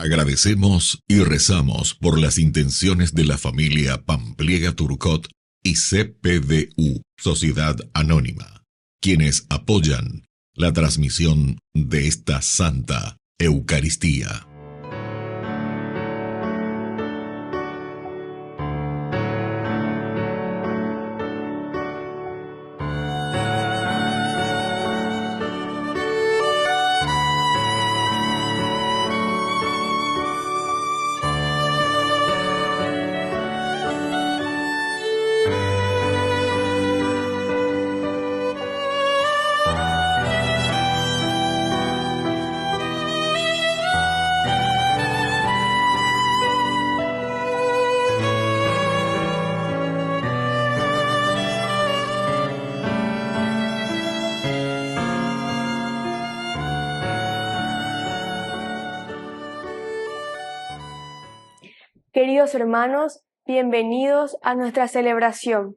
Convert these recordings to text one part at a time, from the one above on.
Agradecemos y rezamos por las intenciones de la familia Pampliega Turcot y CPDU, Sociedad Anónima, quienes apoyan la transmisión de esta Santa Eucaristía. Queridos hermanos, bienvenidos a nuestra celebración.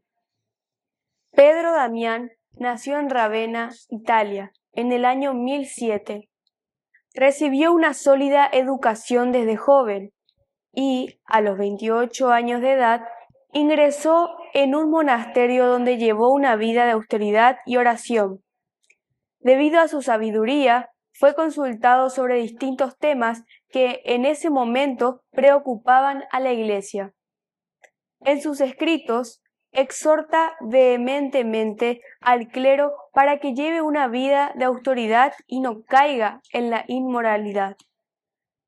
Pedro Damián nació en Ravenna, Italia, en el año 1007. Recibió una sólida educación desde joven y, a los 28 años de edad, ingresó en un monasterio donde llevó una vida de austeridad y oración. Debido a su sabiduría, fue consultado sobre distintos temas que en ese momento preocupaban a la Iglesia. En sus escritos, exhorta vehementemente al clero para que lleve una vida de austeridad y no caiga en la inmoralidad.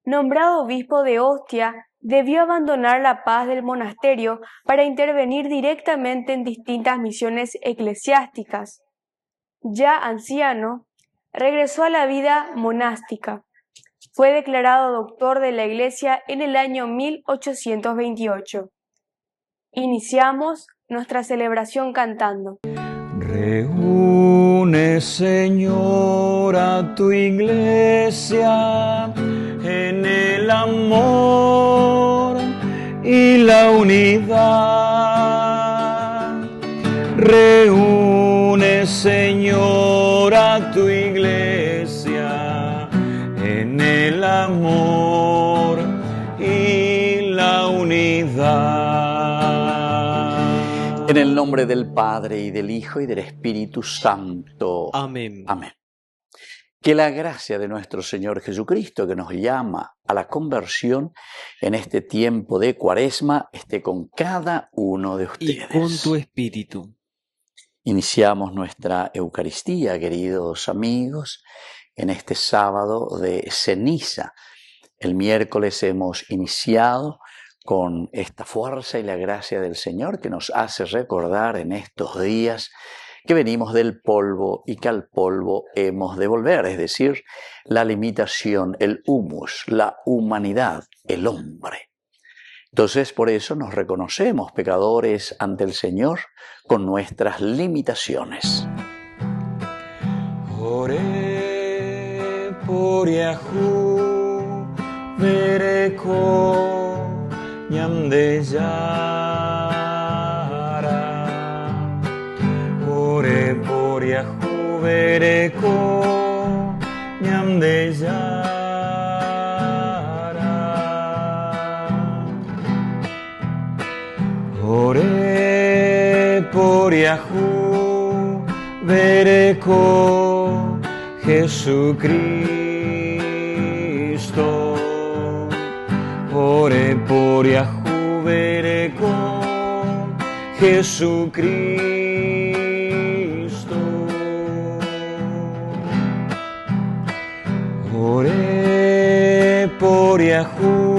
Nombrado obispo de Ostia, debió abandonar la paz del monasterio para intervenir directamente en distintas misiones eclesiásticas. Ya anciano, regresó a la vida monástica. Fue declarado doctor de la Iglesia en el año 1828. Iniciamos nuestra celebración cantando. Reúne, Señor, a tu Iglesia en el amor y la unidad. Reúne, Señor, a tu Iglesia en el amor y la unidad. En el nombre del Padre, y del Hijo, y del Espíritu Santo. Amén. Amén. Que la gracia de nuestro Señor Jesucristo, que nos llama a la conversión en este tiempo de Cuaresma, esté con cada uno de ustedes. Y con tu espíritu. Iniciamos nuestra Eucaristía, queridos amigos, en este sábado de ceniza. El miércoles hemos iniciado con esta fuerza y la gracia del Señor que nos hace recordar en estos días que venimos del polvo y que al polvo hemos de volver, es decir, la limitación, el humus, la humanidad, el hombre. Entonces, por eso nos reconocemos pecadores ante el Señor con nuestras limitaciones. Ore por Yahu, vereko, ñamde yara. Ore por Yahu, vereko, ñamde yara. Ore por Yahu, vereko, Jesucristo. Ore por Yahu, vereko, Jesucristo. Ore por Yahu,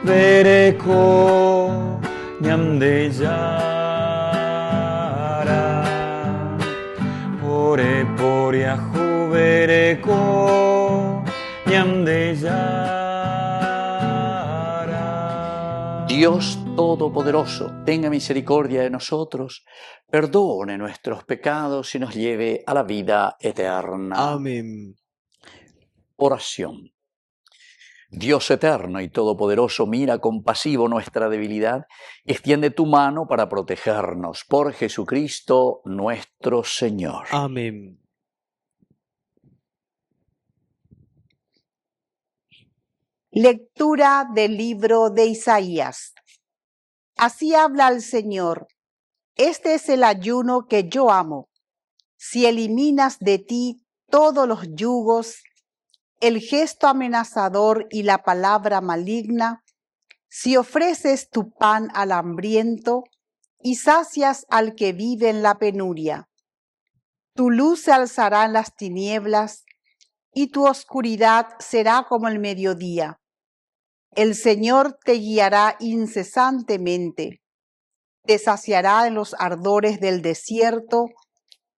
vereko, ñamde yara. Ore por Yahu, vereko, ñamde yara. Dios Todopoderoso, tenga misericordia de nosotros, perdone nuestros pecados y nos lleve a la vida eterna. Amén. Oración. Dios eterno y todopoderoso, mira compasivo nuestra debilidad y extiende tu mano para protegernos. Por Jesucristo nuestro Señor. Amén. Lectura del libro de Isaías. Así habla el Señor. Este es el ayuno que yo amo. Si eliminas de ti todos los yugos, el gesto amenazador y la palabra maligna, si ofreces tu pan al hambriento y sacias al que vive en la penuria, tu luz se alzará en las tinieblas y tu oscuridad será como el mediodía. El Señor te guiará incesantemente, te saciará en los ardores del desierto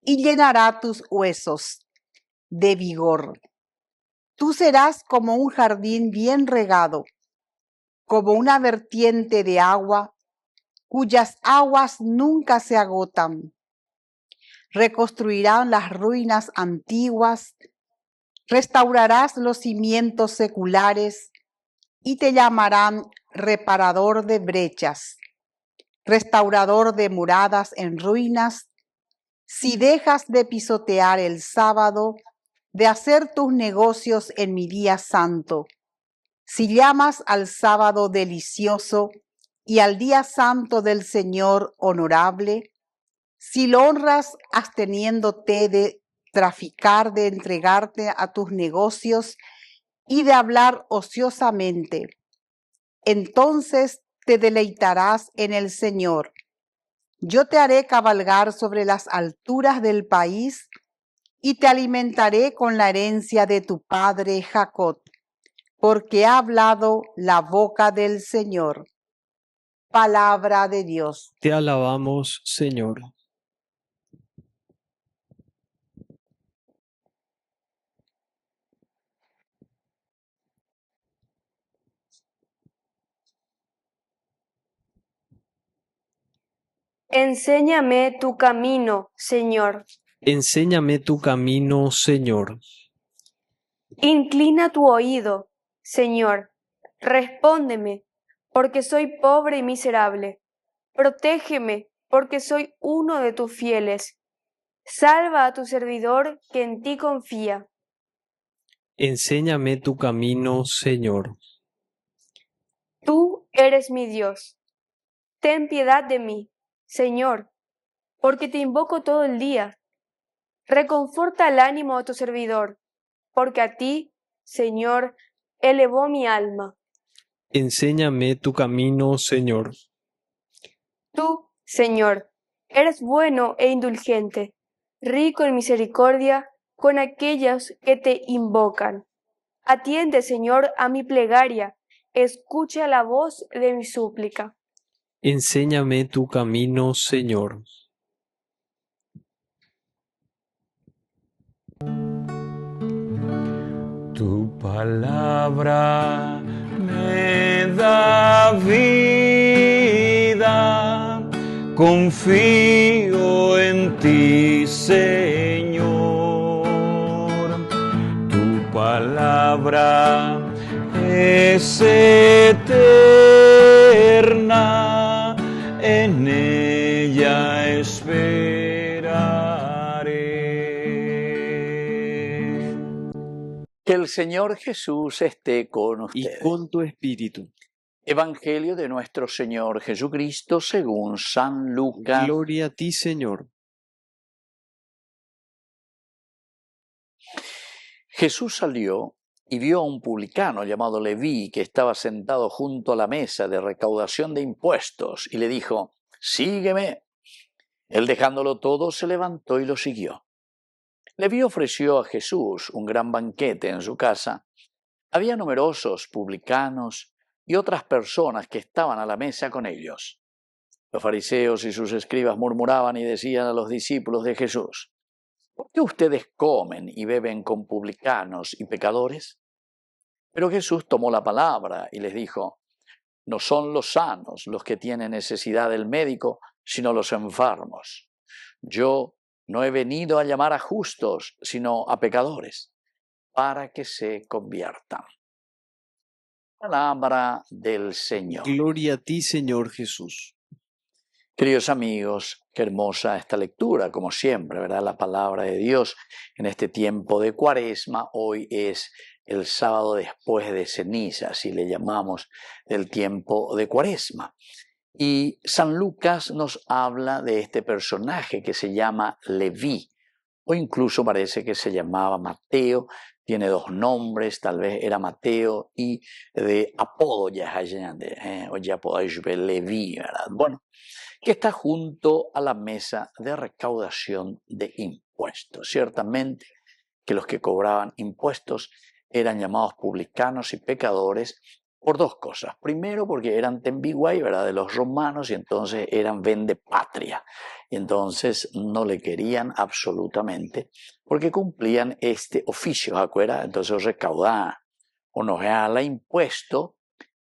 y llenará tus huesos de vigor. Tú serás como un jardín bien regado, como una vertiente de agua, cuyas aguas nunca se agotan. Reconstruirán las ruinas antiguas, restaurarás los cimientos seculares y te llamarán reparador de brechas, restaurador de muradas en ruinas. Si dejas de pisotear el sábado, de hacer tus negocios en mi día santo, si llamas al sábado delicioso y al día santo del Señor honorable, si lo honras absteniéndote de traficar, de entregarte a tus negocios y de hablar ociosamente, entonces te deleitarás en el Señor. Yo te haré cabalgar sobre las alturas del país y te alimentaré con la herencia de tu padre Jacob, porque ha hablado la boca del Señor. Palabra de Dios. Te alabamos, Señor. Enséñame tu camino, Señor. Enséñame tu camino, Señor. Inclina tu oído, Señor. Respóndeme, porque soy pobre y miserable. Protégeme, porque soy uno de tus fieles. Salva a tu servidor que en ti confía. Enséñame tu camino, Señor. Tú eres mi Dios. Ten piedad de mí, Señor, porque te invoco todo el día. Reconforta el ánimo de tu servidor, porque a ti, Señor, elevó mi alma. Enséñame tu camino, Señor. Tú, Señor, eres bueno e indulgente, rico en misericordia con aquellos que te invocan. Atiende, Señor, a mi plegaria, escucha la voz de mi súplica. Enséñame tu camino, Señor. Tu palabra me da vida, confío en ti, Señor. Tu palabra es eterna, en ella esperaré. Que el Señor Jesús esté con Y ustedes. con tu espíritu. Evangelio de nuestro Señor Jesucristo según San Lucas. Gloria a ti, Señor. Jesús salió y vio a un publicano llamado Leví que estaba sentado junto a la mesa de recaudación de impuestos y le dijo: «Sígueme». Él, dejándolo todo, se levantó y lo siguió. Leví ofreció a Jesús un gran banquete en su casa. Había numerosos publicanos y otras personas que estaban a la mesa con ellos. Los fariseos y sus escribas murmuraban y decían a los discípulos de Jesús: ¿por qué ustedes comen y beben con publicanos y pecadores? Pero Jesús tomó la palabra y les dijo: no son los sanos los que tienen necesidad del médico, sino los enfermos. Yo no he venido a llamar a justos, sino a pecadores, para que se conviertan. Palabra del Señor. Gloria a ti, Señor Jesús. Queridos amigos, qué hermosa esta lectura, como siempre, ¿verdad? La palabra de Dios en este tiempo de Cuaresma. Hoy es el sábado después de ceniza, así le llamamos, del tiempo de Cuaresma. Y San Lucas nos habla de este personaje que se llama Leví, o incluso parece que se llamaba Mateo, tiene dos nombres, tal vez era Mateo y de apodo ya Leví, ¿verdad? Bueno, que está junto a la mesa de recaudación de impuestos. Ciertamente que los que cobraban impuestos eran llamados publicanos y pecadores por dos cosas. Primero, porque eran tembiguay, ¿verdad?, de los romanos, y entonces eran vendepatria. Y entonces no le querían absolutamente porque cumplían este oficio, ¿de acuerdo? Entonces recaudaban o no era impuesto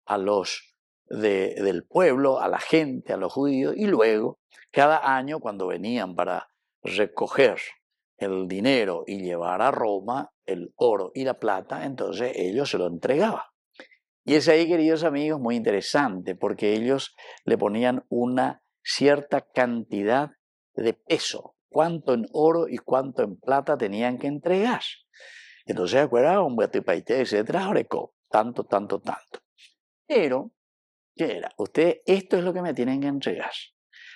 a los del pueblo, a la gente, a los judíos, y luego cada año cuando venían para recoger el dinero y llevar a Roma el oro y la plata, entonces ellos se lo entregaban. Y es ahí, queridos amigos, muy interesante, porque ellos le ponían una cierta cantidad de peso, cuánto en oro y cuánto en plata tenían que entregar. Entonces, acuerdan, un batipaite, etcétera, tanto. Pero, ¿qué era? Ustedes, esto es lo que me tienen que entregar.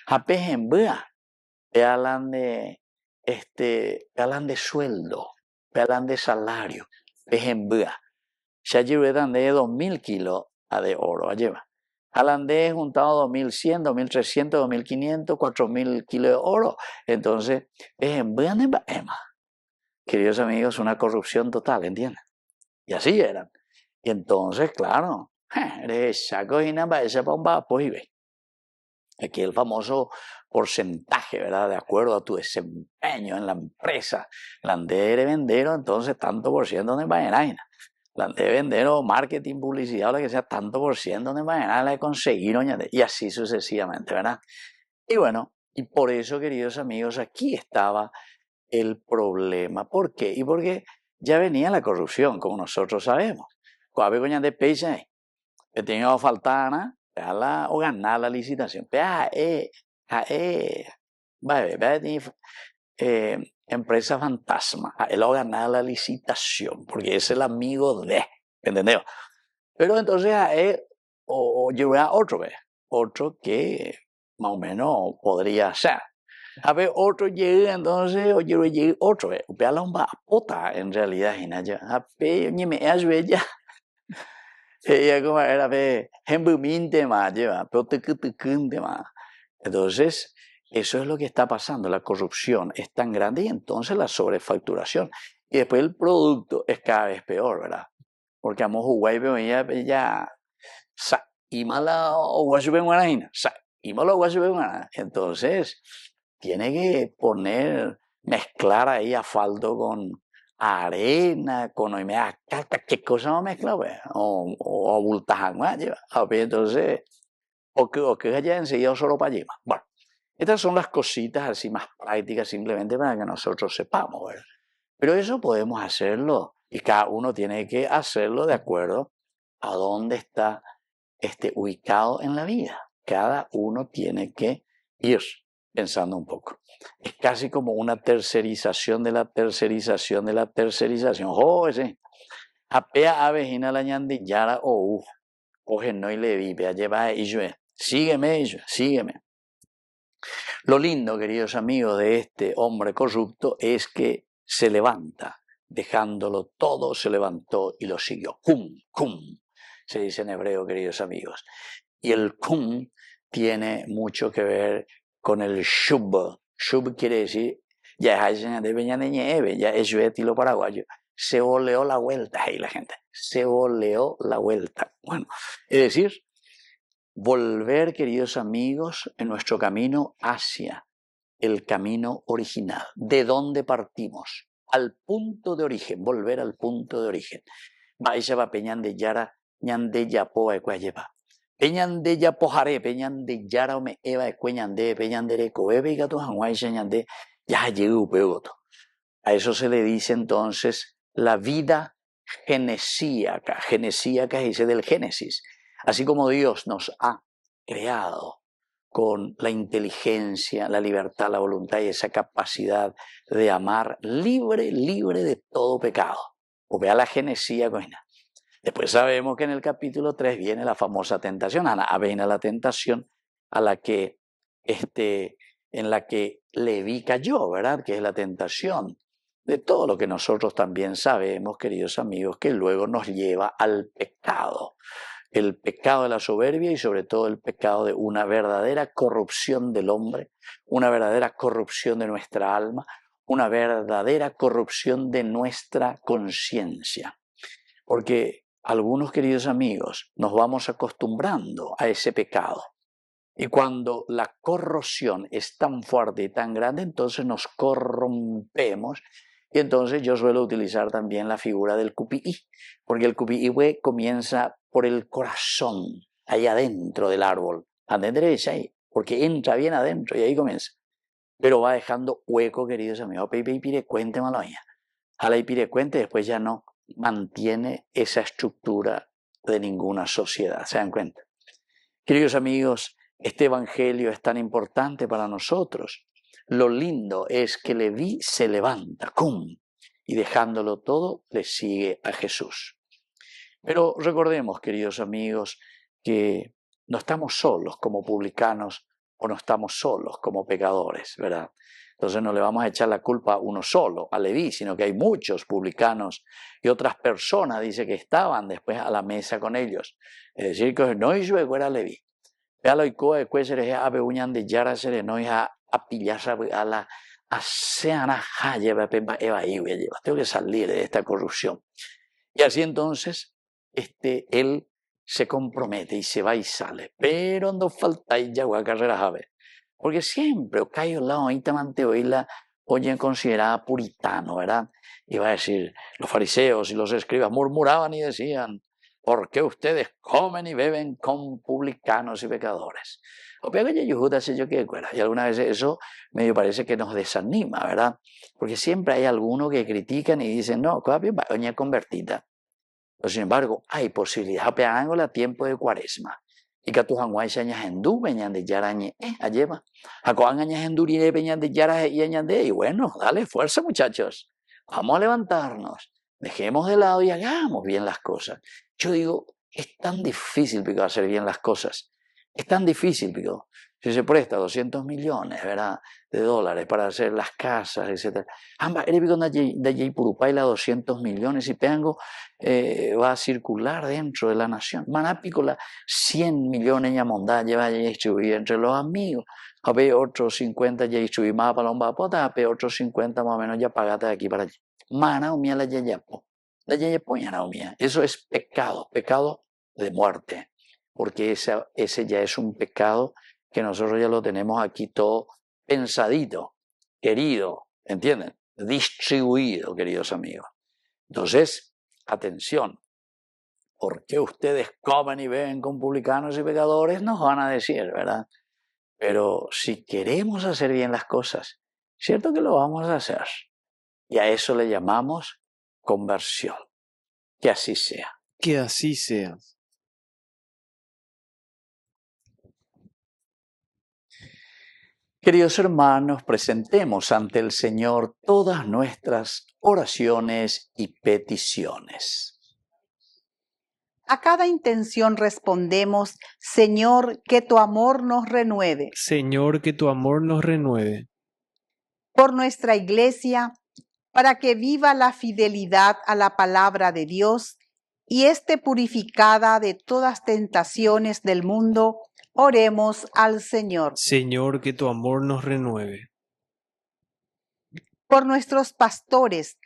Apejembea, hablan de sueldo, hablan de salario, pejembea. Ya llevé de 2.000 kilos de oro, lleva. Alandé juntado 2.100, 2.300, 2.500, 4.000 kilos de oro. Entonces, queridos amigos, una corrupción total, ¿entienden? Y así eran. Y entonces, claro, aquí el famoso porcentaje, ¿verdad? De acuerdo a tu desempeño en la empresa. Landé de vendero, entonces tanto por ciento de vaina. De vender o marketing, publicidad o lo que sea, tanto por ciento de manera de conseguir, y así sucesivamente, ¿verdad? Y bueno, y por eso, queridos amigos, aquí estaba el problema. ¿Por qué? Y porque ya venía la corrupción, como nosotros sabemos. Cuando había de peixe, que tenía que faltar, o ganar la licitación. Empresa fantasma, él va a ganar la licitación porque es el amigo de, ¿entendés? Pero entonces a él o llevar otro que más o menos podría ser. A ver, otro llega entonces, o llega otro, pero la un pota en realidad, a ver, ni me ayude ya. Ella como era, ve, hembuminte más, lleva, pero te más. Entonces, eso es lo que está pasando, la corrupción es tan grande y entonces la sobrefacturación. Y después el producto es cada vez peor, ¿verdad? Porque a Huawei ya entonces tiene que mezclar ahí asfalto con arena, con qué cosa no mezcla, pues, o abultajan más, entonces, o que haya enseguida solo para allí. Bueno. Estas son las cositas así más prácticas simplemente para que nosotros sepamos, ¿verdad? Pero eso podemos hacerlo y cada uno tiene que hacerlo de acuerdo a dónde está ubicado en la vida. Cada uno tiene que ir pensando un poco. Es casi como una tercerización de la tercerización de la tercerización. ¡Oh, ese! Apea avejina la ñandillara o oje no y le vive a llevar y yo. Sígueme. Lo lindo, queridos amigos, de este hombre corrupto es que se levanta, dejándolo todo, se levantó y lo siguió. Cum, se dice en hebreo, queridos amigos. Y el cum tiene mucho que ver con el shub. Shub quiere decir, ya es estilo paraguayo. Se oleó la vuelta, ahí la gente. Se oleó la vuelta. Bueno, es decir, volver, queridos amigos, en nuestro camino hacia el camino original. ¿De dónde partimos? Al punto de origen, volver al punto de origen. Vaya va peñan de yara, ñan de yapo a cuayeva. Peñan de yapo jare, peñan de yara o me eva de cueñan de, peñan de reco, bebe y gato hanguay ñan de, ya llegó pegoto. A eso se le dice entonces la vida genesíaca. Genesíaca dice del Génesis. Así como Dios nos ha creado con la inteligencia, la libertad, la voluntad y esa capacidad de amar libre de todo pecado. O vea la genesía, coina. Después sabemos que en el capítulo 3 viene la famosa tentación. Viene la tentación a la que, en la que Leví cayó, ¿verdad? Que es la tentación de todo lo que nosotros también sabemos, queridos amigos, que luego nos lleva al pecado. El pecado de la soberbia y sobre todo el pecado de una verdadera corrupción del hombre, una verdadera corrupción de nuestra alma, una verdadera corrupción de nuestra conciencia. Porque algunos, queridos amigos, nos vamos acostumbrando a ese pecado. Y cuando la corrosión es tan fuerte y tan grande, entonces nos corrompemos. Y entonces yo suelo utilizar también la figura del cupií, porque el cupií comienza por el corazón, ahí adentro del árbol. ¿Entendéis ahí? Porque entra bien adentro y ahí comienza. Pero va dejando hueco, queridos amigos. Cuente maloña. Jala y pire cuente, después ya no mantiene esa estructura de ninguna sociedad. ¿Se dan cuenta? Queridos amigos, este evangelio es tan importante para nosotros. Lo lindo es que Leví se levanta, ¡cum! Y dejándolo todo, le sigue a Jesús. Pero recordemos, queridos amigos, que no estamos solos como publicanos o no estamos solos como pecadores, ¿verdad? Entonces no le vamos a echar la culpa a uno solo, a Leví, sino que hay muchos publicanos y otras personas, dice, que estaban después a la mesa con ellos. Es decir, que no hizo era Leví. Vealo y coa después se les abe uñan de yara se les no a pillar a la aseana lleva pemba eva y lleva. Tengo que salir de esta corrupción. Y así entonces, él se compromete y se va y sale. Pero no falta y ya carreras a ver. Porque siempre, o cae al lado, ahí tamante hoy la oyen considerada puritano, ¿verdad? Y va a decir, los fariseos y los escribas murmuraban y decían, ¿por qué ustedes comen y beben con publicanos y pecadores? O pega que yo que y algunas veces eso medio parece que nos desanima, ¿verdad? Porque siempre hay algunos que critican y dicen, no, oña convertida. Pero sin embargo, hay posibilidad, peángola a tiempo de cuaresma. Y que tus anguayas añas hendú, peñan de yarañe, alleva. A coan añas hendurine, peñan de yara y añade. Y bueno, dale fuerza, muchachos. Vamos a levantarnos. Dejemos de lado y hagamos bien las cosas. Yo digo, es tan difícil, Pico, hacer bien las cosas. Es tan difícil, Pico. Si se presta 200 millones, ¿verdad?, de dólares para hacer las casas, etc. Amba, eres Pico de Purupayla 200 millones y Peango va a circular dentro de la nación. Manápicola 100 millones ya mondá lleva a distribuir entre los amigos. A ver otros 50 ya distribuir más para los papota, a ver otros 50 más o menos ya pagate de aquí para allá. Mana umia la yayapo. La yayapo ya no umia. Eso es pecado, pecado de muerte. Porque ese ya es un pecado que nosotros ya lo tenemos aquí todo pensadito, querido, ¿entienden? Distribuido, queridos amigos. Entonces, atención, ¿por qué ustedes comen y beben con publicanos y pecadores? Nos van a decir, ¿verdad? Pero si queremos hacer bien las cosas, cierto que lo vamos a hacer. Y a eso le llamamos conversión. Que así sea. Que así sea. Queridos hermanos, presentemos ante el Señor todas nuestras oraciones y peticiones. A cada intención respondemos, Señor, que tu amor nos renueve. Señor, que tu amor nos renueve. Por nuestra Iglesia, para que viva la fidelidad a la palabra de Dios y esté purificada de todas tentaciones del mundo, oremos al Señor. Señor, que tu amor nos renueve. Por nuestros pastores,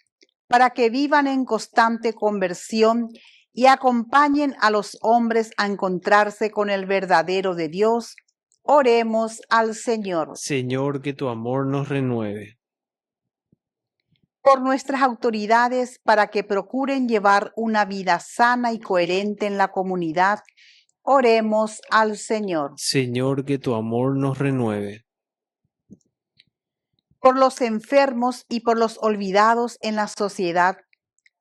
para que vivan en constante conversión y acompañen a los hombres a encontrarse con el verdadero de Dios, oremos al Señor. Señor, que tu amor nos renueve. Por nuestras autoridades, para que procuren llevar una vida sana y coherente en la comunidad, oremos al Señor. Señor, que tu amor nos renueve. Por los enfermos y por los olvidados en la sociedad,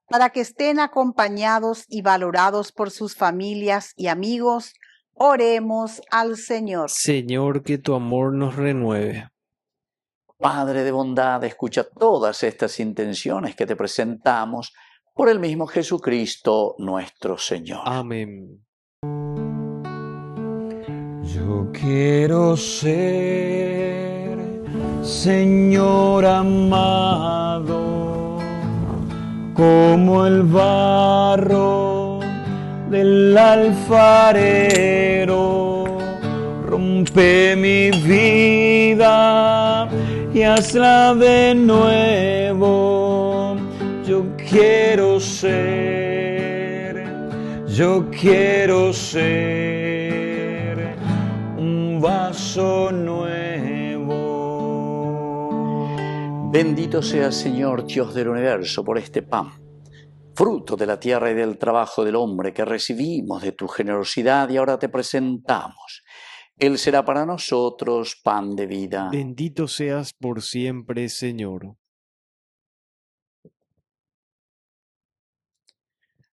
para que estén acompañados y valorados por sus familias y amigos, oremos al Señor. Señor, que tu amor nos renueve. Padre de bondad, escucha todas estas intenciones que te presentamos por el mismo Jesucristo nuestro Señor. Amén. Yo quiero ser, Señor amado, como el barro del alfarero. Rompe mi vida y hazla de nuevo. Yo quiero ser un vaso nuevo. Bendito sea, Señor, Dios del universo, por este pan, fruto de la tierra y del trabajo del hombre que recibimos de tu generosidad y ahora te presentamos. Él será para nosotros pan de vida. Bendito seas por siempre, Señor.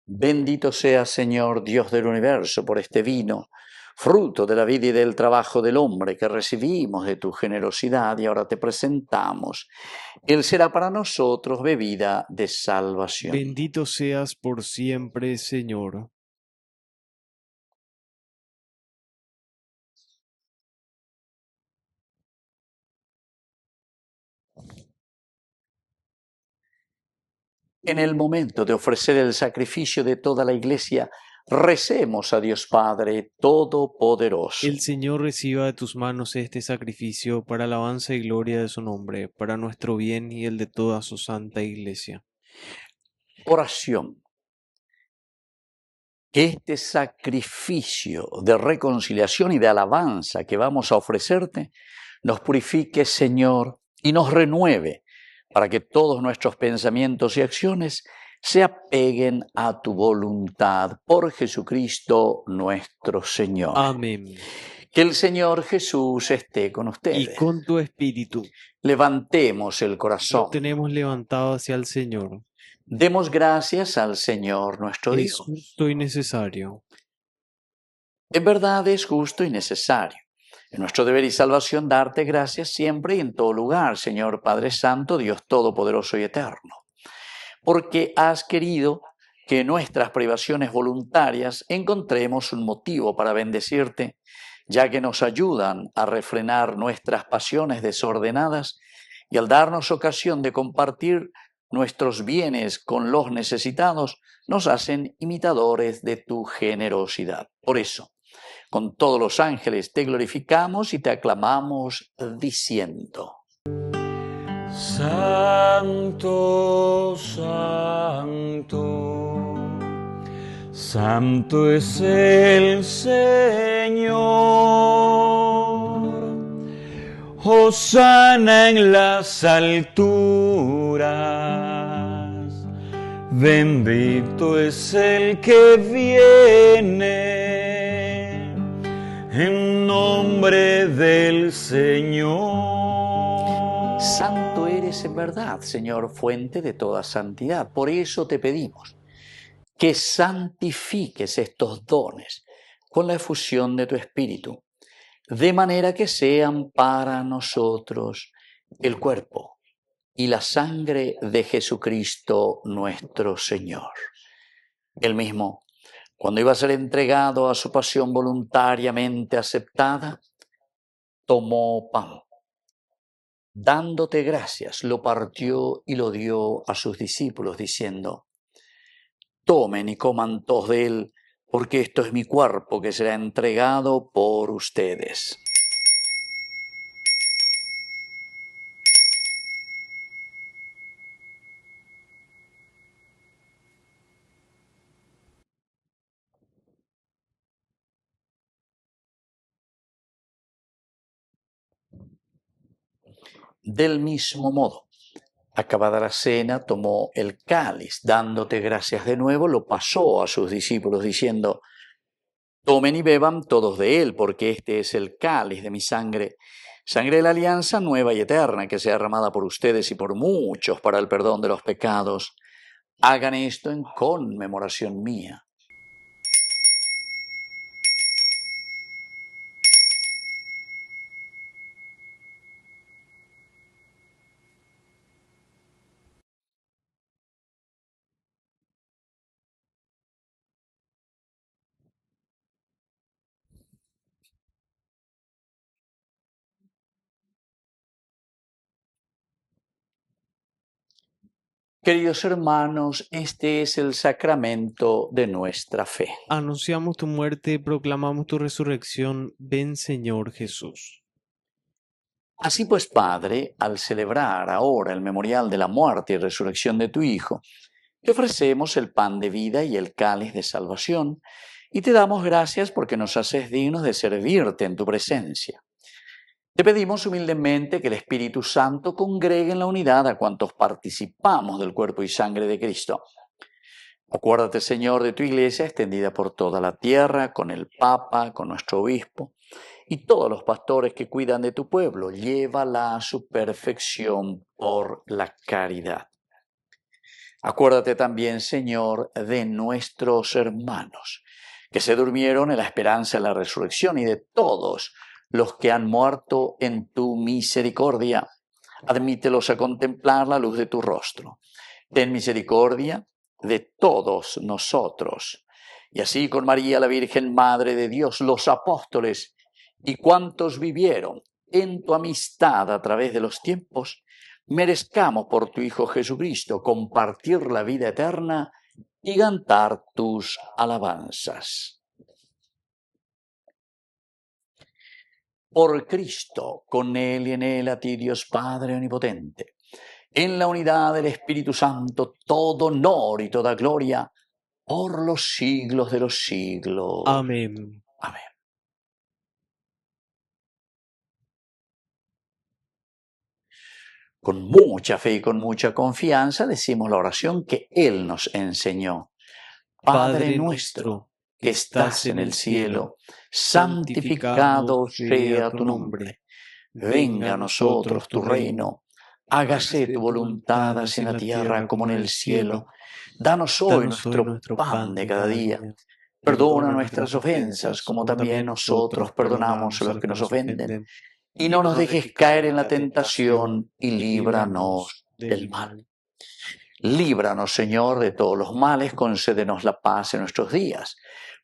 Bendito sea, Señor, Dios del universo, por este vino, fruto de la vida y del trabajo del hombre que recibimos de tu generosidad y ahora te presentamos. Él será para nosotros bebida de salvación. Bendito seas por siempre, Señor. En el momento de ofrecer el sacrificio de toda la Iglesia, recemos a Dios Padre Todopoderoso. El Señor reciba de tus manos este sacrificio para alabanza y gloria de su nombre, para nuestro bien y el de toda su santa Iglesia. Oración. Que este sacrificio de reconciliación y de alabanza que vamos a ofrecerte nos purifique, Señor, y nos renueve para que todos nuestros pensamientos y acciones se apeguen a tu voluntad por Jesucristo nuestro Señor. Amén. Que el Señor Jesús esté con ustedes. Y con tu espíritu. Levantemos el Lo corazón. tenemos levantado hacia el Señor. Demos gracias al Señor nuestro Es Dios. justo y necesario. En verdad es justo y necesario. Es nuestro deber y salvación darte gracias siempre y en todo lugar, Señor Padre Santo, Dios Todopoderoso y Eterno, porque has querido que en nuestras privaciones voluntarias encontremos un motivo para bendecirte, ya que nos ayudan a refrenar nuestras pasiones desordenadas y al darnos ocasión de compartir nuestros bienes con los necesitados, nos hacen imitadores de tu generosidad. Por eso, con todos los ángeles te glorificamos y te aclamamos diciendo: Santo, santo, santo es el Señor. Hosana en las alturas. Bendito es el que viene en nombre del Señor. Santo eres en verdad, Señor, fuente de toda santidad. Por eso te pedimos que santifiques estos dones con la efusión de tu Espíritu, de manera que sean para nosotros el cuerpo y la sangre de Jesucristo nuestro Señor. Él mismo, cuando iba a ser entregado a su pasión voluntariamente aceptada, tomó pan. Dándote gracias, lo partió y lo dio a sus discípulos, diciendo: tomen y coman todos de él, porque esto es mi cuerpo que será entregado por ustedes. Del mismo modo, acabada la cena, tomó el cáliz, dándote gracias de nuevo, lo pasó a sus discípulos, diciendo: tomen y beban todos de él, porque este es el cáliz de mi sangre, sangre de la alianza nueva y eterna, que sea derramada por ustedes y por muchos para el perdón de los pecados. Hagan esto en conmemoración mía. Queridos hermanos, este es el sacramento de nuestra fe. Anunciamos tu muerte, proclamamos tu resurrección. Ven, Señor Jesús. Así pues, Padre, al celebrar ahora el memorial de la muerte y resurrección de tu Hijo, te ofrecemos el pan de vida y el cáliz de salvación, y te damos gracias porque nos haces dignos de servirte en tu presencia. Te pedimos humildemente que el Espíritu Santo congregue en la unidad a cuantos participamos del cuerpo y sangre de Cristo. Acuérdate, Señor, de tu Iglesia extendida por toda la tierra, con el Papa, con nuestro Obispo, y todos los pastores que cuidan de tu pueblo. Llévala a su perfección por la caridad. Acuérdate también, Señor, de nuestros hermanos, que se durmieron en la esperanza de la resurrección, y de todos los que han muerto en tu misericordia. Admítelos a contemplar la luz de tu rostro. Ten misericordia de todos nosotros. Y así con María, la Virgen Madre de Dios, los apóstoles y cuantos vivieron en tu amistad a través de los tiempos, merezcamos por tu Hijo Jesucristo compartir la vida eterna y cantar tus alabanzas. Por Cristo, con Él y en Él, a ti, Dios Padre Omnipotente, en la unidad del Espíritu Santo, todo honor y toda gloria, por los siglos de los siglos. Amén. Amén. Con mucha fe y con mucha confianza decimos la oración que Él nos enseñó. Padre nuestro, que estás en el cielo, santificado sea tu nombre. Venga a nosotros tu reino. Hágase tu voluntad así en la tierra como en el cielo. Danos hoy nuestro pan de cada día. Perdona nuestras ofensas, como también nosotros perdonamos a los que nos ofenden. Y no nos dejes caer en la tentación, y líbranos del mal. Líbranos, Señor, de todos los males, concédenos la paz en nuestros días,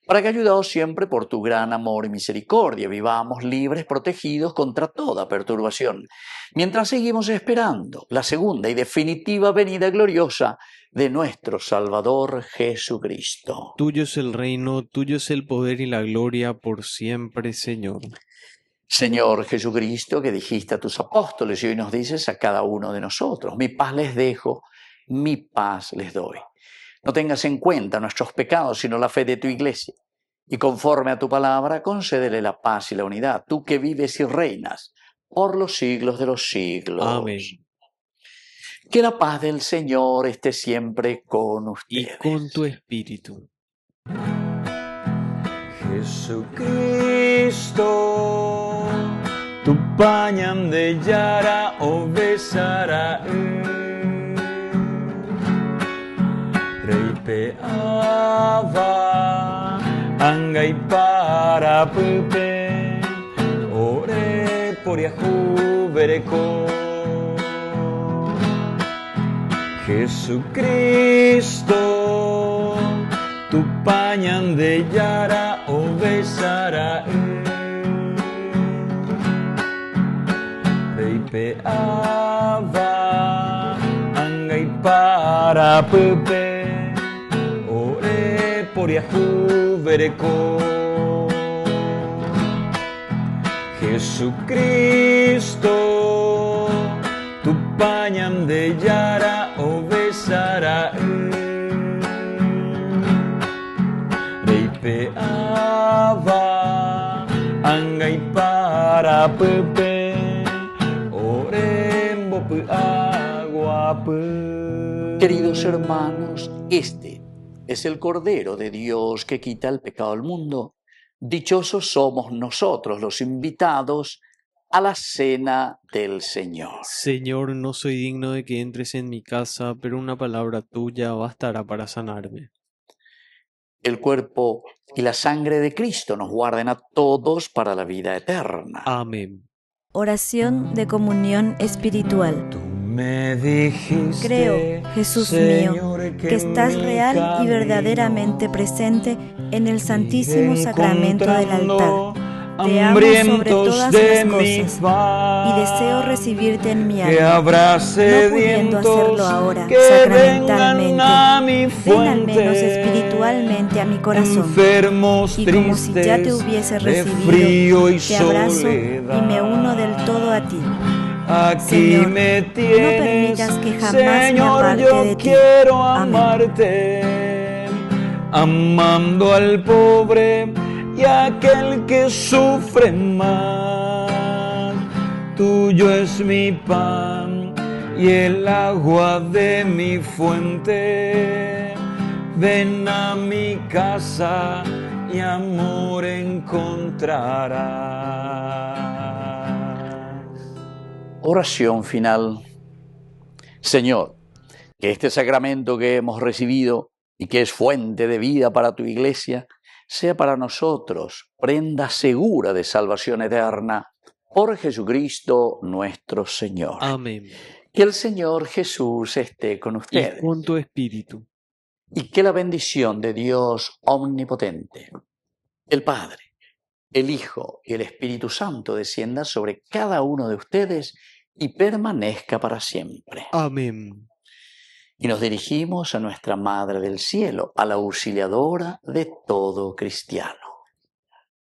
para que, ayudados siempre por tu gran amor y misericordia, vivamos libres, protegidos contra toda perturbación, mientras seguimos esperando la segunda y definitiva venida gloriosa de nuestro Salvador Jesucristo. Tuyo es el reino, tuyo es el poder y la gloria por siempre, Señor. Señor Jesucristo, que dijiste a tus apóstoles y hoy nos dices a cada uno de nosotros: mi paz les dejo, mi paz les doy. No tengas en cuenta nuestros pecados, sino la fe de tu Iglesia. Y conforme a tu palabra, concédele la paz y la unidad, tú que vives y reinas por los siglos de los siglos. Amén. Que la paz del Señor esté siempre con ustedes. Y con tu espíritu. Jesucristo, tu pañam de yara o besara Reipe ava angai para pupe ore por yahu vereko. Jesucristo, tu pañam de yara o besara Reipe ava angai para pupe ore por yahu vereko. Jesucristo, tu pañam de yara o besara Reipe ava angai para pepe ore bopu agua pu. Queridos hermanos, este es el Cordero de Dios que quita el pecado del mundo. Dichosos somos nosotros los invitados a la cena del Señor. Señor, no soy digno de que entres en mi casa, pero una palabra tuya bastará para sanarme. El cuerpo y la sangre de Cristo nos guarden a todos para la vida eterna. Amén. Oración de comunión espiritual. Me dijiste, Creo, Jesús Señor, mío, que estás real y verdaderamente presente en el Santísimo Sacramento del altar. Te amo sobre hambrientos todas de las mi cosas, paz, y deseo recibirte en mi que alma. habrá No pudiendo hacerlo sedientos ahora, que vengan sacramentalmente, a mi ven al menos fuente, espiritualmente a mi corazón. enfermos, Y como si ya te tristes, hubiese de recibido, frío y te abrazo soledad. y me uno del todo a ti. Aquí Señor, me no tienes, permitas que jamás me Señor, aparte yo de ti. quiero Amén. amarte, amando al pobre y a aquel que sufre más. Tuyo es mi pan y el agua de mi fuente. Ven a mi casa y amor encontrarás. Oración final. Señor, que este sacramento que hemos recibido y que es fuente de vida para tu iglesia, sea para nosotros prenda segura de salvación eterna por Jesucristo nuestro Señor. Amén. Que el Señor Jesús esté con Y ustedes con tu espíritu. y que la bendición de Dios omnipotente, el Padre, el Hijo y el Espíritu Santo descienda sobre cada uno de ustedes y permanezca para siempre. Amén. Y nos dirigimos a nuestra Madre del Cielo, a la auxiliadora de todo cristiano.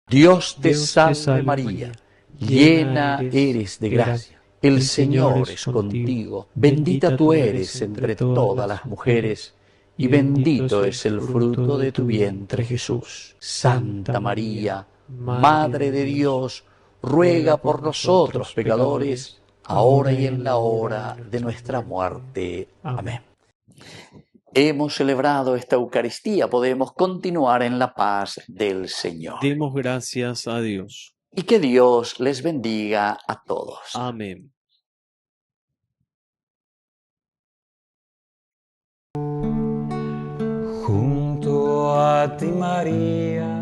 Dios te salve María, llena eres de gracia. El Señor es contigo, bendita tú eres entre todas las mujeres, y bendito es el fruto de tu vientre Jesús. Santa María, Madre de Dios, ruega por nosotros pecadores, ahora y en la hora de nuestra muerte. Amén. Hemos celebrado esta Eucaristía, podemos continuar en la paz del Señor. Demos gracias a Dios. Y que Dios les bendiga a todos. Amén. Junto a ti, María,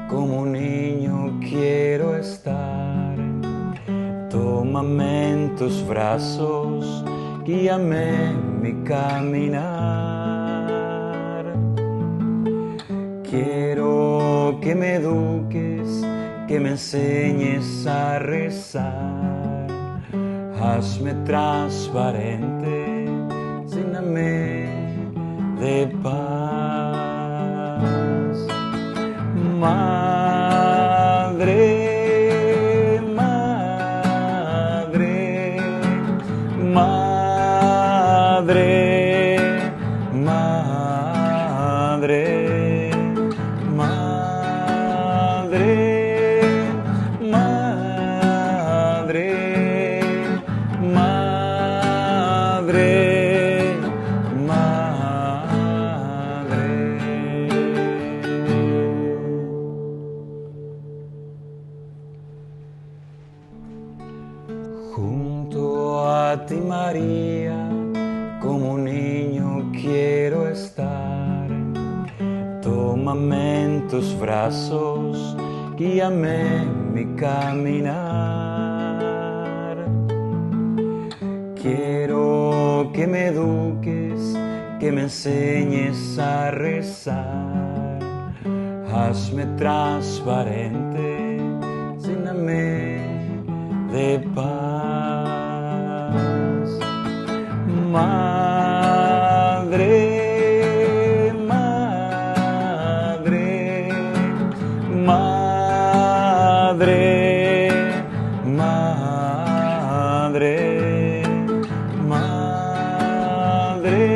como un niño quiero estar. Tómame en tus brazos, guíame en mi caminar. Quiero que me eduques, que me enseñes a rezar. Hazme transparente, lléname de paz. Madre, madre, madre, madre, madre, madre, madre, Junto a ti, María, como un niño quiero estar. Tómame en tus brazos, guíame en mi caminar. Quiero que me eduques, que me enseñes a rezar. Hazme transparente, lléname de paz. Madre, madre, madre, madre, madre,